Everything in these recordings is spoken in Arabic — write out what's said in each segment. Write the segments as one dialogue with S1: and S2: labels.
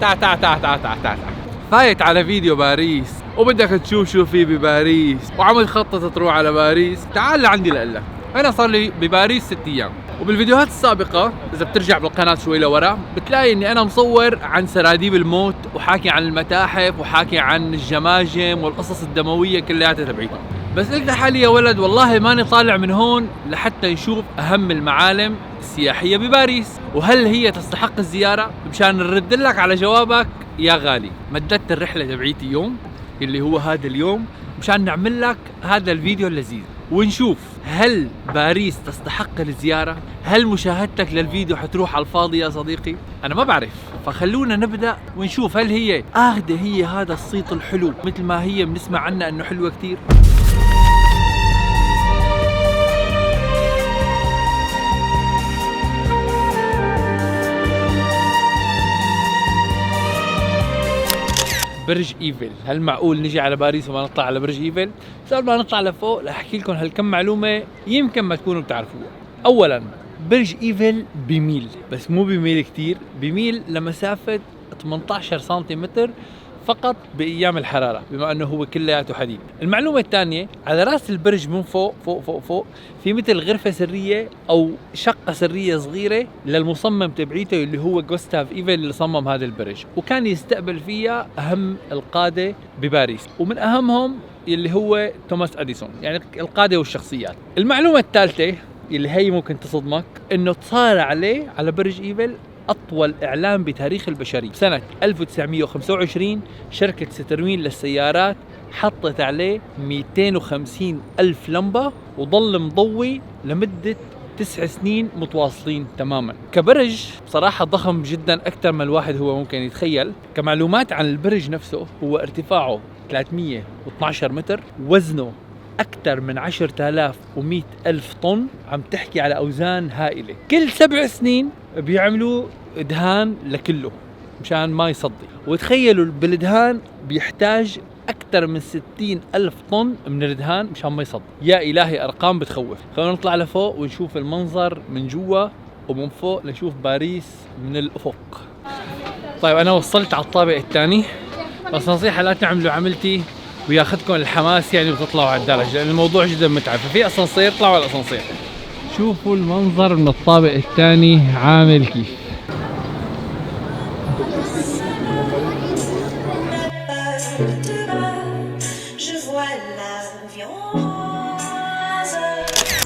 S1: تعال فايت على فيديو باريس وبدك تشوف شو في بباريس وعم تخطط تروح على باريس. تعال لعندي لقلك، انا صار لي بباريس 6 ايام، وبالفيديوهات السابقة إذا بترجع بالقناة شوي لورا بتلاقي إني أنا مصور عن سراديب الموت وحاكي عن المتاحف وحاكي عن الجماجم والقصص الدموية كلياتها تبعيتهم. بس قلت حالي يا ولد والله ماني طالع من هون لحتى نشوف أهم المعالم السياحية بباريس وهل هي تستحق الزيارة. مشان نرد لك على جوابك يا غالي مددت الرحلة تبعيتي يوم اللي هو هذا اليوم مشان نعمل لك هذا الفيديو اللذيذ ونشوف هل باريس تستحق الزيارة؟ هل مشاهدتك للفيديو حتروح على الفاضي يا صديقي؟ أنا ما بعرف، فخلونا نبدأ ونشوف هل هي هي هذا الصيت الحلو مثل ما هي بنسمع عنها إنه حلوة كتير. برج ايفل، هل معقول نجي على باريس وما نطلع على برج ايفل؟ بس قبل ما نطلع لفوق رح احكي لكم هالكم معلومه يمكن ما تكونوا بتعرفوها. اولا برج ايفل بيميل، بس مو بيميل كتير، بيميل لمسافه 18 سنتيمتر فقط بايام الحراره بما انه هو كلياته حديد. المعلومه الثانيه على راس البرج من فوق فوق فوق فوق في مثل غرفه سريه او شقه سريه صغيره للمصمم تبعيته اللي هو غوستاف ايفل اللي صمم هذا البرج، وكان يستقبل فيها اهم القاده بباريس ومن اهمهم اللي هو توماس اديسون، يعني القاده والشخصيات. المعلومه الثالثه اللي هي ممكن تصدمك انه صار على برج ايفل أطول إعلان بتاريخ البشرية. سنة 1925 شركة ستروين للسيارات حطت عليه 250 ألف لمبة وظل مضوي لمدة 9 سنين متواصلين تماما. كبرج بصراحة ضخم جدا أكثر من الواحد هو ممكن يتخيل. كمعلومات عن البرج نفسه هو ارتفاعه 312 متر، وزنه أكثر من 10,100 ألف طن، عم تحكي على أوزان هائلة. كل 7 سنين بيعملوا إدهان لكله مشان ما يصدي، وتخيلوا بالإدهان بيحتاج أكثر من 60 ألف طن من الإدهان مشان ما يصدي. يا إلهي أرقام بتخوف. خلونا نطلع لفوق ونشوف المنظر من جوا ومن فوق نشوف باريس من الأفق. طيب أنا وصلت على الطابق الثاني، بس نصيحة لا تعملوا عملتي وياخذكم الحماس يعني وتطلعوا على الدرج لأن الموضوع جدا متعب. ففي أسانسير طلعوا على الأسانسير. شوفوا المنظر من الطابق الثاني عامل كيف.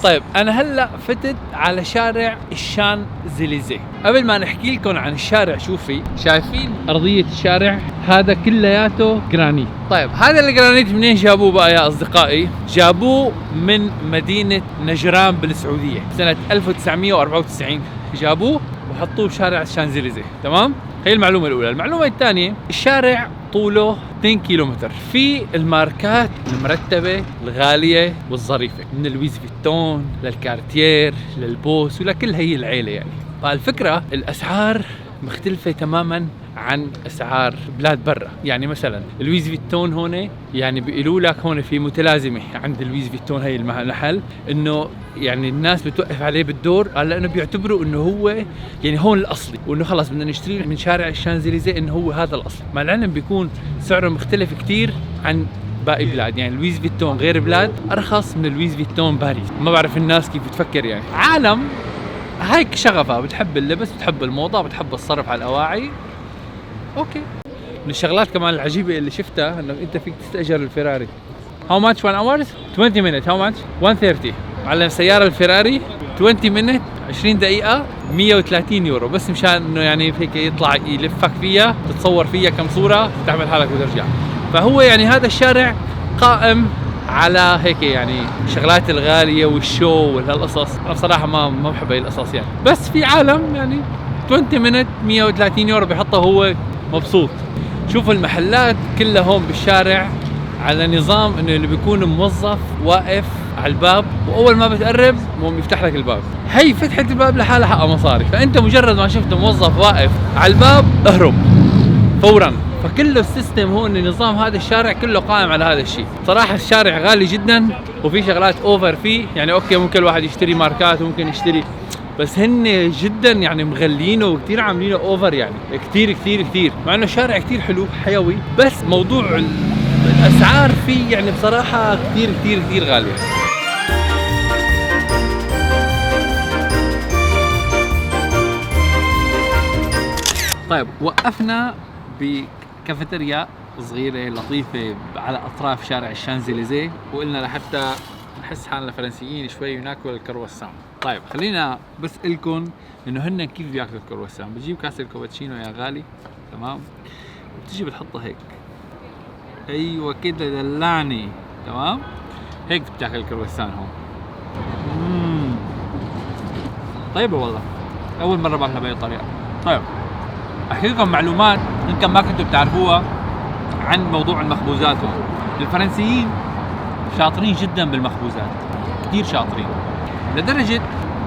S1: طيب أنا هلأ فتت على شارع الشانزليزيه. قبل ما نحكي لكم عن الشارع شو في، شايفين أرضية الشارع هذا كلياته جرانيت. طيب هذا الجرانيت منين جابوه بقى يا أصدقائي؟ جابوه من مدينة نجران بالسعودية سنة 1994 جابوه وحطوه بشارع الشانزليزيه. تمام؟ هي المعلومة الأولى. المعلومة الثانية الشارع طوله 2 كيلومتر، في الماركات المرتبة الغالية والظريفة من لويس فيتون للكارتير للبوس ولكل هي العيلة يعني. فالفكرة الأسعار مختلفة تماما عن أسعار بلاد برا. يعني مثلا لويس فيتون هون يعني بيقولوا لك هون في متلازمة عند لويس فيتون هي المحل انه يعني الناس بتوقف عليه بالدور لانه بيعتبروا انه هو يعني هون الاصلي وانه خلص بدنا نشتري من شارع الشانزليزيه انه هو هذا الاصل. مع العلم بيكون سعره مختلف كتير عن باقي بلاد، يعني لويس فيتون غير بلاد ارخص من لويس فيتون باريس. ما بعرف الناس كيف بتفكر، يعني عالم هيك شغفها بتحب اللبس بتحب الموضة بتحب الصرف على الأواعي. اوكي. من الشغلات كمان العجيبة اللي شفتها انه انت فيك تستأجر الفيراري. How much 1 hour? 20 minutes. How much? 130. على سيارة الفيراري 20 minutes 20 دقيقة 130 يورو بس مشان انه يعني هيك يطلع يلفك فيها تتصور فيها كم صورة تعمل حالك وترجع. فهو يعني هذا الشارع قائم على هيك يعني شغلات الغالية والشو وهالقصص. انا بصراحة ما بحب هاي القصص يعني، بس في عالم يعني 20 minutes 130 يورو بيحطه هو مبسوط. شوفوا المحلات كلها هون بالشارع على نظام انه اللي بيكون موظف واقف على الباب واول ما بتقرب يفتح لك الباب. هي فتحة الباب لحالها حقها مصاري، فانت مجرد ما شفت موظف واقف على الباب اهرب فورا. فكله السيستم هون نظام هذا الشارع كله قائم على هذا الشيء. صراحة الشارع غالي جدا وفي شغلات اوفر فيه، يعني اوكي ممكن الواحد يشتري ماركات وممكن يشتري بس هن جدا يعني مغلينه وكتير عاملينه اوفر، يعني كتير كتير كتير، مع انه شارع كتير حلو حيوي، بس موضوع الاسعار فيه يعني بصراحه كتير كتير كتير غاليه. طيب وقفنا بكافيتيريا صغيرة لطيفة على أطراف شارع الشانزليزيه، وقلنا لحتى نحس حالنا فرنسيين شوي وناكل الكرواسون. طيب خلينا بس لكم إنه هن كيف بياكلوا الكرواسون. بتجيب كاسة الكابتشينو يا غالي، تمام، وبتجي بتحطها هيك، أيوة كده دلعني، تمام، هيك بتاكل الكرواسون هون. طيبة والله، أول مرة باكلها بهي الطريقة. طيب احكي لكم معلومات يمكن ما كنتوا بتعرفوها عن موضوع المخبوزات هون. الفرنسيين شاطرين جدا بالمخبوزات، كثير شاطرين، لدرجة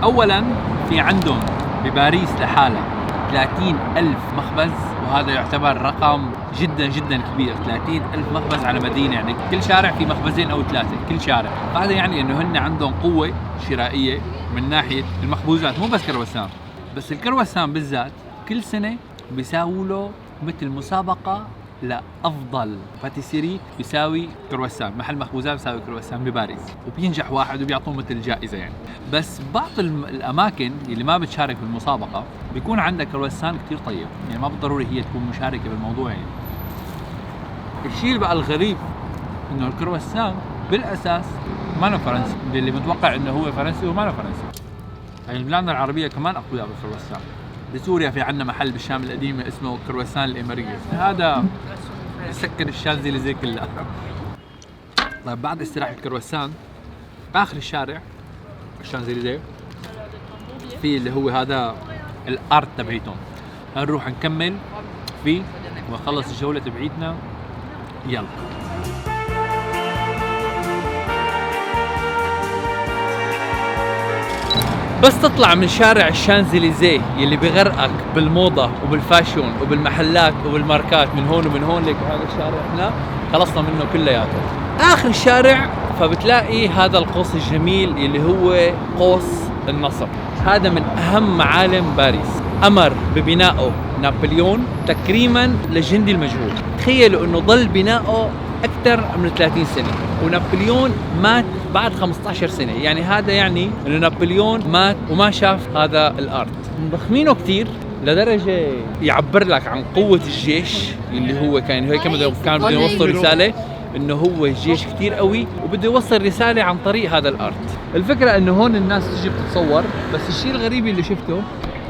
S1: اولا في عندهم بباريس لحالها 30,000 مخبز، وهذا يعتبر رقم جدا جدا كبير. 30,000 مخبز على مدينة، يعني كل شارع في مخبزين او 3 كل شارع. هذا يعني انه هن عندهم قوة شرائية من ناحية المخبوزات، مو بس كرواسون، بس الكرواسون بالذات كل سنة بيساووا له مثل مسابقة لأفضل باتيسيري بيساوي كرواسون، محل مخبوزات بيساوي كرواسون بباريس، وبينجح واحد وبيعطوه مثل جائزة يعني. بس بعض الأماكن اللي ما بتشارك بالمسابقة بيكون عندها كرواسون كتير طيب، يعني ما بالضروري هي تكون مشاركة بالموضوع يعني. الشيء بقى الغريب إنه الكرواسون بالأساس ما فرنسي، اللي متوقع إنه هو فرنسي وما فرنسي. يعني بلادنا العربية كمان أقوياء بالكرواسون. بسوريا في عندنا محل بالشام القديمة اسمه كرواسون الإمارية، هذا يسكر الشانزليزيه كلها. طيب بعد استراحة الكرواسون آخر الشارع الشانزليزيه في اللي هو هذا الأرت تبعيتهم، هنروح نكمل فيه ونخلص الجولة تبعيتنا. يلا. بس تطلع من شارع الشانزليزيه يلي بغرقك بالموضة وبالفاشون وبالمحلات وبالماركات من هون ومن هون، ليك هذا الشارع احنا خلصنا منه كلياته. آخر الشارع فبتلاقي هذا القوس الجميل يلي هو قوس النصر. هذا من أهم معالم باريس، أمر ببنائه نابليون تكريما للجندي المجهول. تخيلوا إنه ضل بنائه أكثر من 30 سنة، ونابليون مات بعد 15 سنة. يعني هذا يعني إنه نابليون مات وما شاف هذا الأرض. مضخمينه كتير لدرجة يعبر لك عن قوة الجيش اللي هو كان بده يوصل رسالة إنه هو جيش كتير قوي وبده يوصل رسالة عن طريق هذا الأرض. الفكرة إنه هون الناس تجي بتتصور، بس الشيء الغريب اللي شفته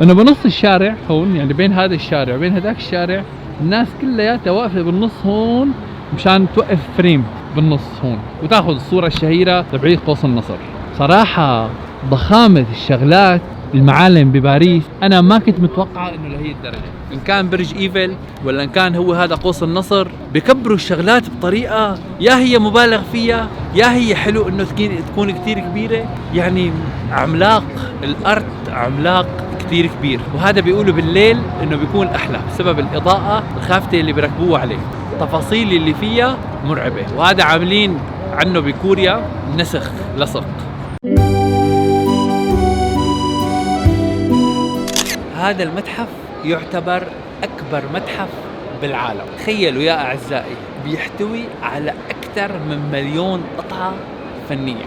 S1: إنه بنص الشارع هون، يعني بين هذا الشارع وبين هذاك الشارع، الناس كلياتها واقفة بالنص هون مشان توقف فريم بالنص هون وتاخذ الصورة الشهيرة تبعيد قوس النصر. صراحة ضخامة الشغلات المعالم بباريس أنا ما كنت متوقعة إنه لهي الدرجة. إن كان برج إيفل ولا إن كان هو هذا قوس النصر، بكبروا الشغلات بطريقة يا هي مبالغ فيها يا هي حلو إنه تكون كتير كبيرة. يعني عملاق الأرض، عملاق كتير كبير، وهذا بيقولوا بالليل إنه بيكون أحلى بسبب الإضاءة الخافتة اللي بيركبوها عليه. التفاصيل اللي فيها مرعبة، وهذا عاملين عنه بكوريا نسخ لصق. هذا المتحف يعتبر أكبر متحف بالعالم. تخيلوا يا أعزائي، بيحتوي على أكثر من 1,000,000 قطعة فنية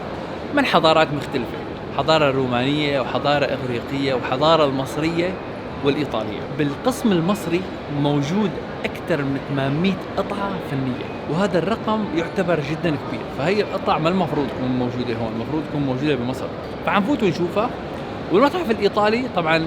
S1: من حضارات مختلفة، حضارة رومانية وحضارة إغريقية وحضارة المصرية والإيطالية. بالقسم المصري موجود أكثر من 800 قطعة فنية، وهذا الرقم يعتبر جدا كبير. فهي القطع ما المفروض تكون موجودة هون، المفروض تكون موجودة بمصر، فعنفوت ونشوفها. والمتحف الإيطالي طبعا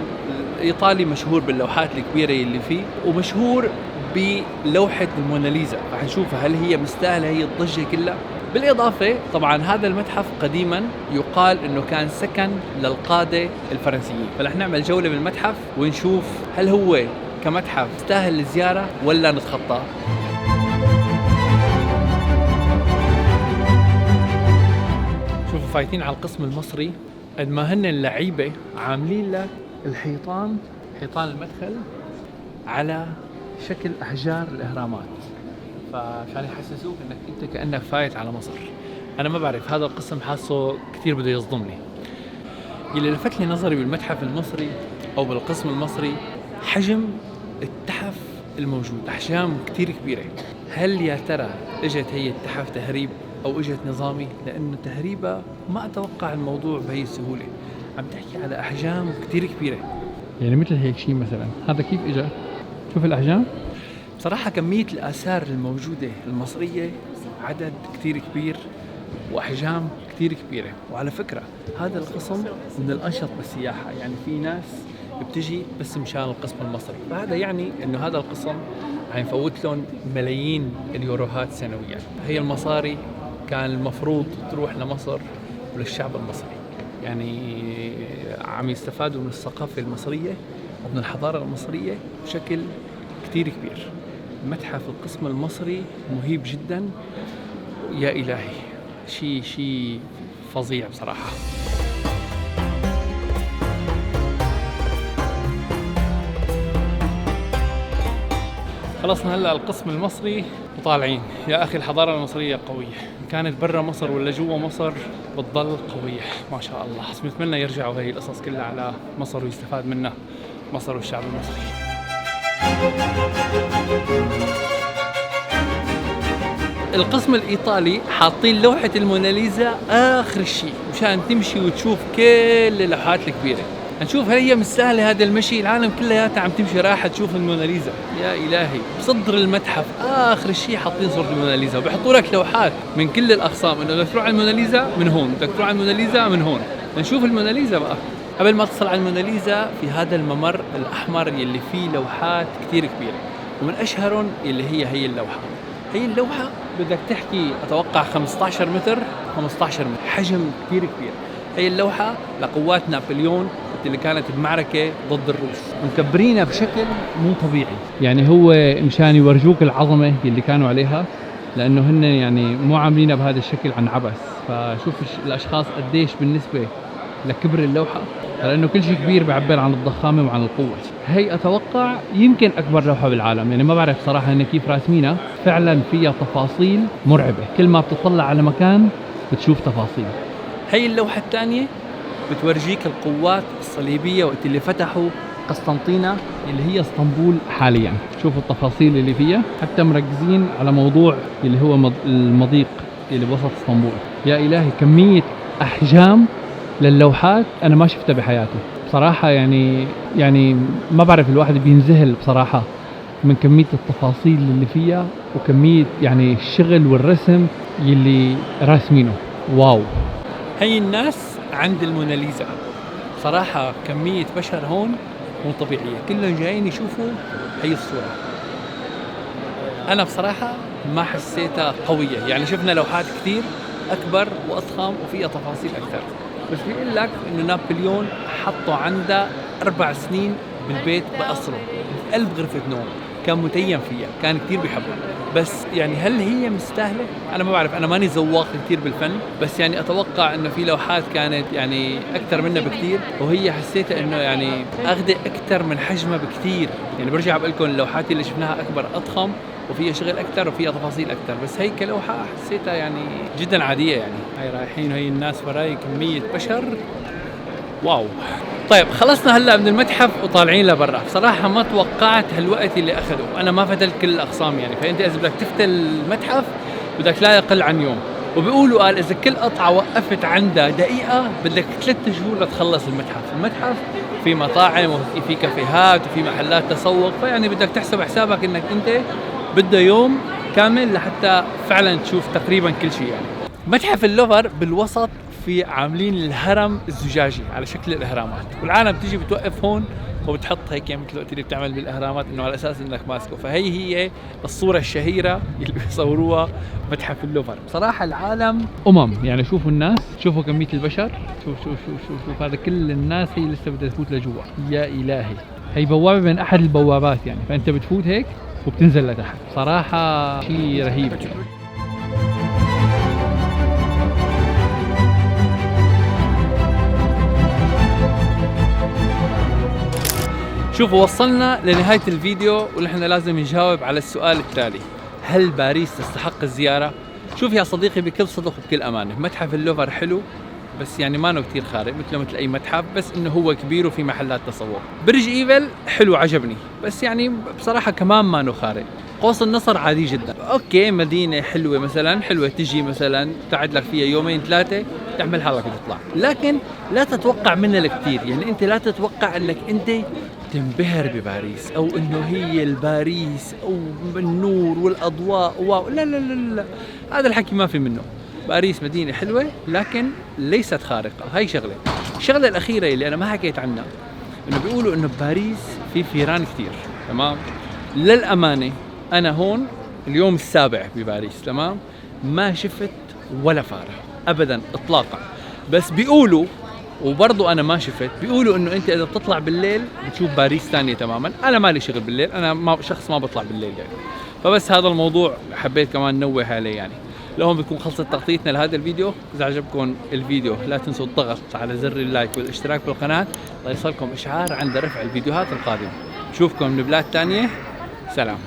S1: الإيطالي مشهور باللوحات الكبيرة اللي فيه، ومشهور بلوحة الموناليزا، فحنشوفها هل هي مستاهلة هي الضجة كلها. بالإضافة طبعا هذا المتحف قديما يقال إنه كان سكن للقادة الفرنسيين، فرح نعمل جولة بالمتحف ونشوف هل هو كمتحف يستاهل الزيارة ولا نتخطاه. شوفوا فايتين على القسم المصري، قد ما هن اللعيبة عاملين لك الحيطان، حيطان المدخل على شكل أحجار الإهرامات، فعشان يحسسوك انك انت كأنك فايت على مصر. انا ما بعرف، هذا القسم حاسه كثير بده يصدمني. اللي لفت لي نظري بالمتحف المصري او بالقسم المصري حجم التحف الموجود، احجام كتير كبيرة. هل يا ترى اجت هي التحف تهريب او اجت نظامي؟ لانه تهريبها ما اتوقع الموضوع بهي السهولة، عم تحكي على احجام كتير كبيرة.
S2: يعني مثل هيك شيء مثلا، هذا كيف اجى؟ شوف الاحجام.
S1: بصراحة كمية الآثار الموجودة المصرية عدد كتير كبير وأحجام كتير كبيرة. وعلى فكرة هذا القسم من الأنشط بالسياحة، يعني في ناس بتجي بس مشان القسم المصري، فهذا يعني إنه هذا القسم عم يفوت لهم ملايين اليوروهات سنويا. هي المصاري كان المفروض تروح لمصر وللشعب المصري، يعني عم يستفادوا من الثقافة المصرية ومن الحضارة المصرية بشكل كتير كبير. متحف القسم المصري مهيب جدا، يا إلهي شيء فظيع بصراحة. خلصنا هلا القسم المصري وطالعين. يا أخي الحضارة المصرية قوية، كانت برا مصر ولا جوا مصر بتضل قوية ما شاء الله. بس بنتمنى يرجعوا هي القصص كلها على مصر ويستفاد منها مصر والشعب المصري. القسم الإيطالي حاطين لوحة الموناليزا آخر شيء مشان تمشي وتشوف كل اللوحات الكبيرة. نشوف هل هي مستاهلة هذا المشي؟ العالم كلياتها عم تمشي رايحة تشوف الموناليزا. يا إلهي بصدر المتحف آخر شيء حاطين صورة الموناليزا، وبيحطوا لك لوحات من كل الأقسام إنه بدك تروح على الموناليزا من هون، بدك تروح على الموناليزا من هون. نشوف الموناليزا بقى. قبل ما تصل على الموناليزا في هذا الممر الأحمر يلي فيه لوحات كتير كبيرة، ومن أشهرهم اللي هي اللوحة. هي اللوحة بدك تحكي أتوقع 15 متر، 15 متر، حجم كتير كبير. هي اللوحة لقوات نابليون اللي كانت بمعركة ضد الروس، مكبرينها بشكل مو طبيعي.
S2: يعني هو مشان يورجوك العظمة اللي كانوا عليها، لأنه هن يعني مو عاملينها بهذا الشكل عن عبث. فشوف الأشخاص قديش بالنسبة لكبر اللوحة، لأنه كل شيء كبير بيعبر عن الضخامة وعن القوة. هي أتوقع يمكن أكبر لوحة بالعالم، يعني ما بعرف صراحة إن كيف راسمينها. فعلا فيها تفاصيل مرعبة، كل ما بتطلع على مكان بتشوف تفاصيل.
S1: هي اللوحة الثانية بتورجيك القوات الصليبية وقت اللي فتحوا قسطنطينة
S2: اللي هي اسطنبول حاليا. شوفوا التفاصيل اللي فيها، حتى مركزين على موضوع اللي هو المضيق اللي بوسط اسطنبول. يا إلهي كمية أحجام للوحات أنا ما شفتها بحياتي بصراحة. يعني ما بعرف، الواحد بينذهل بصراحة من كمية التفاصيل اللي فيها وكمية يعني الشغل والرسم اللي راسمينه. واو.
S1: هي الناس عند الموناليزا صراحة كمية بشر هون مو طبيعية، كلهم جايين يشوفوا هي الصورة. أنا بصراحة ما حسيتها قوية، يعني شفنا لوحات كتير أكبر وأضخم وفيها تفاصيل أكثر. بس بيقول لك إنه نابليون حطوا عنده 4 سنين بالبيت بقصره بقلب غرفة نوم، كان متيم فيها، كان كتير بيحبها. بس يعني هل هي مستاهلة؟ أنا ما بعرف، أنا ماني ذواق كتير بالفن، بس يعني أتوقع إنه في لوحات كانت يعني أكثر منها بكتير، وهي حسيتها إنه يعني أخذ أكثر من حجمها بكتير. يعني برجع بقول لكم اللوحات اللي شفناها أكبر أضخم وفيها شغل أكثر وفيها تفاصيل أكثر، بس هي كلوحة حسيتها يعني جدا عادية. يعني هاي رايحين وهي الناس وراي كمية بشر. واو. طيب خلصنا هلا من المتحف وطالعين لبرا. بصراحة ما توقعت هالوقت اللي أخذه، أنا ما فتلت كل الأقسام يعني، فأنت إذا بدك تفتل المتحف بدك لا يقل عن يوم. وبيقولوا قال إذا كل قطعة وقفت عندها دقيقة بدك 3 شهور لتخلص المتحف. المتحف في مطاعم وفي كافيهات وفي محلات تسوق، فيعني بدك تحسب حسابك إنك أنت بده يوم كامل لحتى فعلا تشوف تقريبا كل شيء. يعني متحف اللوفر بالوسط في عاملين الهرم الزجاجي على شكل الاهرامات، والعالم بتيجي بتوقف هون وبتحط هيك مثل وقت اللي بتعمل بالاهرامات انه على اساس انك ماسكه. فهي الصوره الشهيره اللي بيصوروها متحف اللوفر. بصراحه العالم
S2: يعني شوفوا الناس، شوفوا كميه البشر، شوف هذا كل الناس هي لسه بدها تفوت لجوا. يا الهي هي بوابه من احد البوابات يعني، فانت بتفوت هيك وبتنزل لتحت. صراحه شيء رهيب.
S1: شوفوا وصلنا لنهاية الفيديو ونحن لازم نجاوب على السؤال التالي: هل باريس تستحق الزيارة؟ شوف يا صديقي بكل صدق وبكل أمانة، متحف اللوفر حلو بس يعني ما كتير خارق مثل اي متحف، بس انه هو كبير وفي محلات تصور. برج ايفل حلو عجبني، بس يعني بصراحة كمان ما خارق. قوس النصر عادي جدا، اوكي مدينة حلوة مثلا، حلوة تجي مثلا تقعد لك فيها يومين ثلاثة تعمل حالك وتطلع، لكن لا تتوقع منها الكثير. يعني انت لا تتوقع انك انت تنبهر بباريس او انه هي الباريس او النور والاضواء واو، لا لا لا لا، هذا الحكي ما في منه. باريس مدينة حلوة لكن ليست خارقة، هاي شغلة. الشغلة الأخيرة اللي أنا ما حكيت عنها إنه بيقولوا إنه بباريس في فيران كتير، تمام؟ للأمانة أنا هون اليوم السابع بباريس، تمام؟ ما شفت ولا فارة أبدا إطلاقا، بس بيقولوا وبرضو أنا ما شفت، بيقولوا إنه أنت إذا بتطلع بالليل بتشوف باريس ثانية تماما. أنا مالي شغل بالليل، أنا شخص ما بطلع بالليل يعني، فبس هذا الموضوع حبيت كمان نوه عليه يعني. لهون بتكون خلصت تغطيتنا لهذا الفيديو. إذا عجبكم الفيديو لا تنسوا الضغط على زر اللايك والاشتراك بالقناة ليصلكم إشعار عند رفع الفيديوهات القادمة. نشوفكم من بلاد تانية، سلام.